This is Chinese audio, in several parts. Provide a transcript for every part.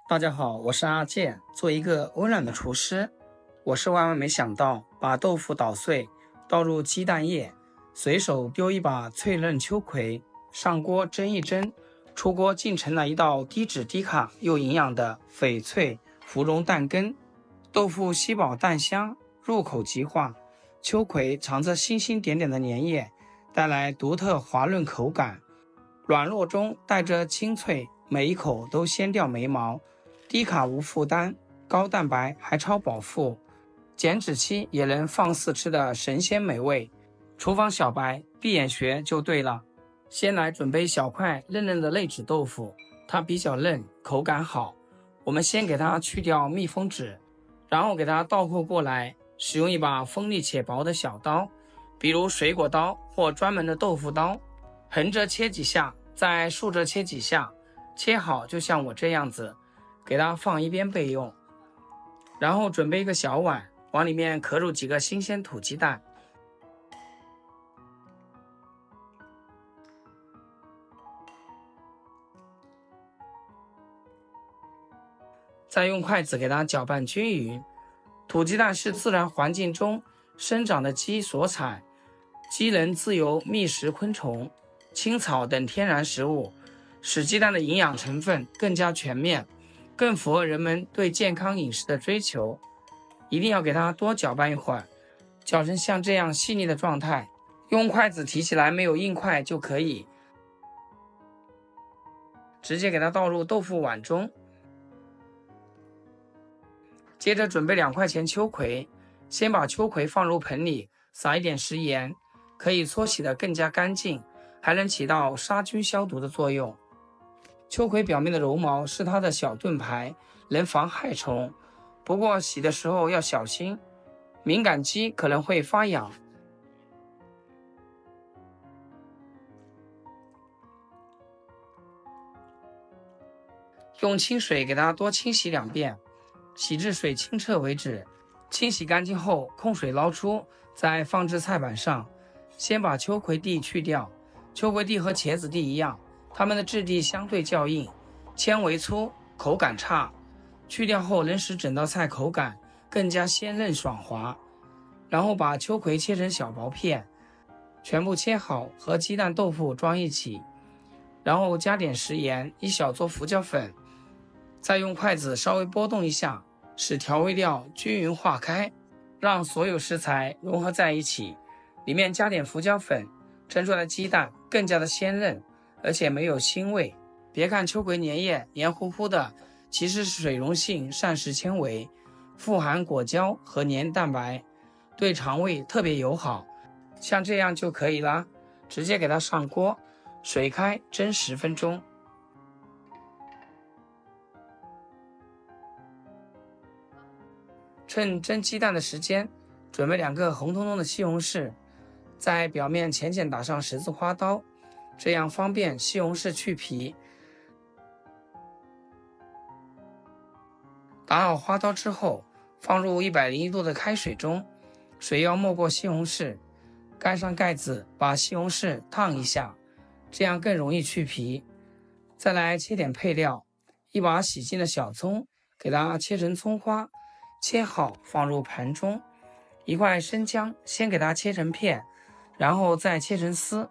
大家好，我是阿健，做一个温暖的厨师。我是万万没想到，把豆腐捣碎，倒入鸡蛋液，随手丢一把脆嫩秋葵，上锅蒸一蒸，出锅竟成了一道低脂低卡又营养的翡翠芙蓉蛋羹。豆腐吸饱蛋香，入口即化，秋葵藏着星星点点的粘液，带来独特滑润口感，软糯中带着清脆，每一口都鲜掉眉毛。低卡无负担，高蛋白还超饱腹，减脂期也能放肆吃的神仙美味。厨房小白闭眼学就对了。先来准备小块嫩嫩的内酯豆腐，它比较嫩，口感好。我们先给它去掉密封纸，然后给它倒扣过来，使用一把锋利且薄的小刀，比如水果刀或专门的豆腐刀，横着切几下，再竖着切几下，切好就像我这样子，给它放一边备用。然后准备一个小碗，往里面可入几个新鲜土鸡蛋，再用筷子给它搅拌均匀。土鸡蛋是自然环境中生长的鸡所产，鸡能自由觅食昆虫、青草等天然食物，使鸡蛋的营养成分更加全面，更符合人们对健康饮食的追求。一定要给它多搅拌一会儿，搅成像这样细腻的状态，用筷子提起来没有硬块就可以。直接给它倒入豆腐碗中。接着准备2块钱秋葵，先把秋葵放入盆里，撒一点食盐，可以搓洗得更加干净，还能起到杀菌消毒的作用。秋葵表面的绒毛是它的小盾牌，能防害虫，不过洗的时候要小心，敏感肌可能会发痒。用清水给它多清洗2遍，洗至水清澈为止。清洗干净后，控水捞出，再放置菜板上。先把秋葵蒂去掉，秋葵蒂和茄子蒂一样，它们的质地相对较硬，纤维粗，口感差。去掉后能使整道菜口感更加鲜嫩爽滑。然后把秋葵切成小薄片，全部切好，和鸡蛋豆腐装一起，然后加点食盐，一小撮胡椒粉，再用筷子稍微拨动一下，使调味料均匀化开，让所有食材融合在一起。里面加点胡椒粉，蒸出来的鸡蛋更加的鲜嫩，而且没有腥味。别看秋葵粘液黏糊糊的，其实是水溶性膳食纤维，富含果胶和黏蛋白，对肠胃特别友好。像这样就可以啦，直接给它上锅，水开蒸10分钟。趁蒸鸡蛋的时间，准备2个红彤彤的西红柿，在表面浅浅打上十字花刀，这样方便西红柿去皮。打好花刀之后，放入101度的开水中，水要没过西红柿，盖上盖子，把西红柿烫一下，这样更容易去皮。再来切点配料，一把洗净的小葱，给它切成葱花，切好放入盘中。1块生姜，先给它切成片，然后再切成丝，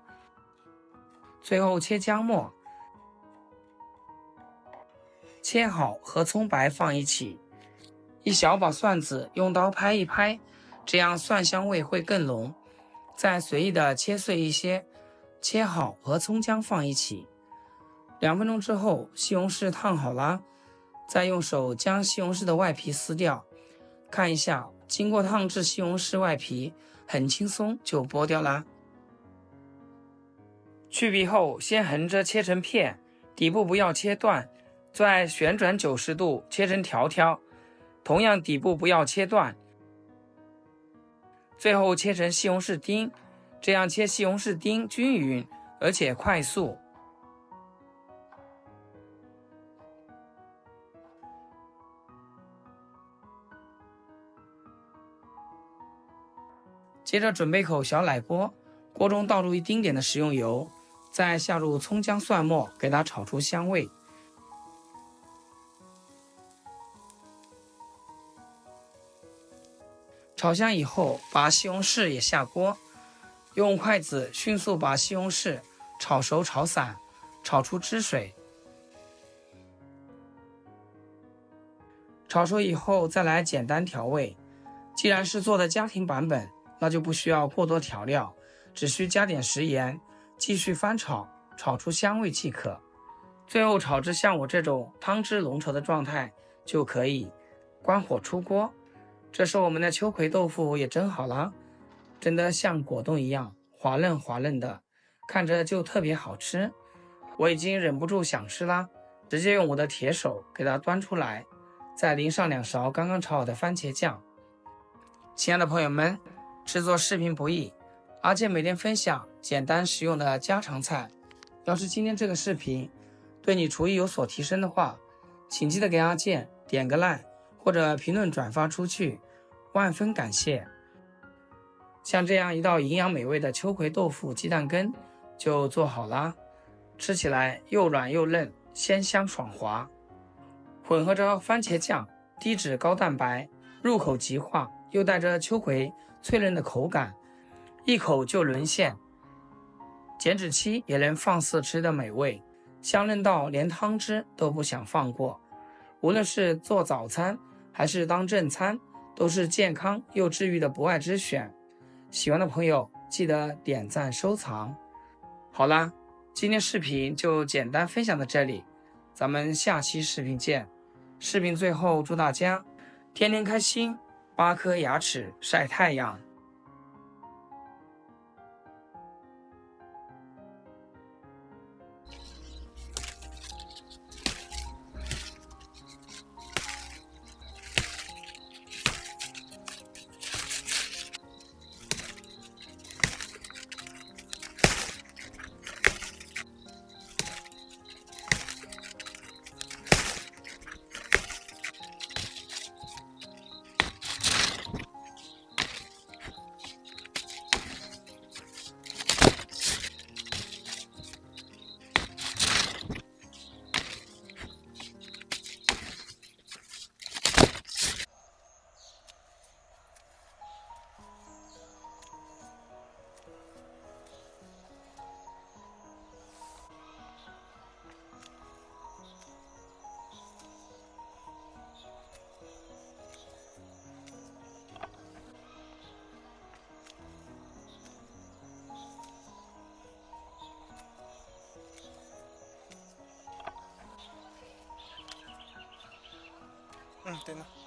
最后切姜末，切好和葱白放一起。一小把蒜子用刀拍一拍，这样蒜香味会更浓。再随意的切碎一些，切好和葱姜放一起。2分钟之后，西红柿烫好啦，再用手将西红柿的外皮撕掉，看一下，经过烫制西红柿外皮很轻松就剥掉啦。去皮后先横着切成片，底部不要切断，再旋转90度切成条条，同样底部不要切断。最后切成西红柿丁，这样切西红柿丁均匀而且快速。接着准备口小奶锅，锅中倒入一丁点的食用油，再下入葱姜蒜末，给它炒出香味。炒香以后，把西红柿也下锅，用筷子迅速把西红柿炒熟炒散，炒出汁水。炒熟以后再来简单调味。既然是做的家庭版本，那就不需要过多调料，只需加点食盐，继续翻炒，炒出香味即可。最后炒至像我这种汤汁浓稠的状态就可以关火出锅。这时我们的秋葵豆腐也蒸好了，真的像果冻一样滑嫩滑嫩的，看着就特别好吃。我已经忍不住想吃啦，直接用我的铁手给它端出来，再淋上2勺刚刚炒好的番茄酱。亲爱的朋友们，制作视频不易，阿健每天分享简单实用的家常菜。要是今天这个视频对你厨艺有所提升的话，请记得给阿健点个赞或者评论转发出去，万分感谢。像这样一道营养美味的秋葵豆腐鸡蛋羹就做好啦，吃起来又软又嫩，鲜香爽滑。混合着番茄酱，低脂高蛋白，入口即化，又带着秋葵脆嫩的口感，一口就沦陷。减脂期也能放肆吃的美味，香嫩到连汤汁都不想放过。无论是做早餐还是当正餐，都是健康又治愈的不二之选。喜欢的朋友记得点赞收藏。好啦，今天视频就简单分享到这里，咱们下期视频见。视频最后祝大家天天开心，8颗牙齿晒太阳。对呢。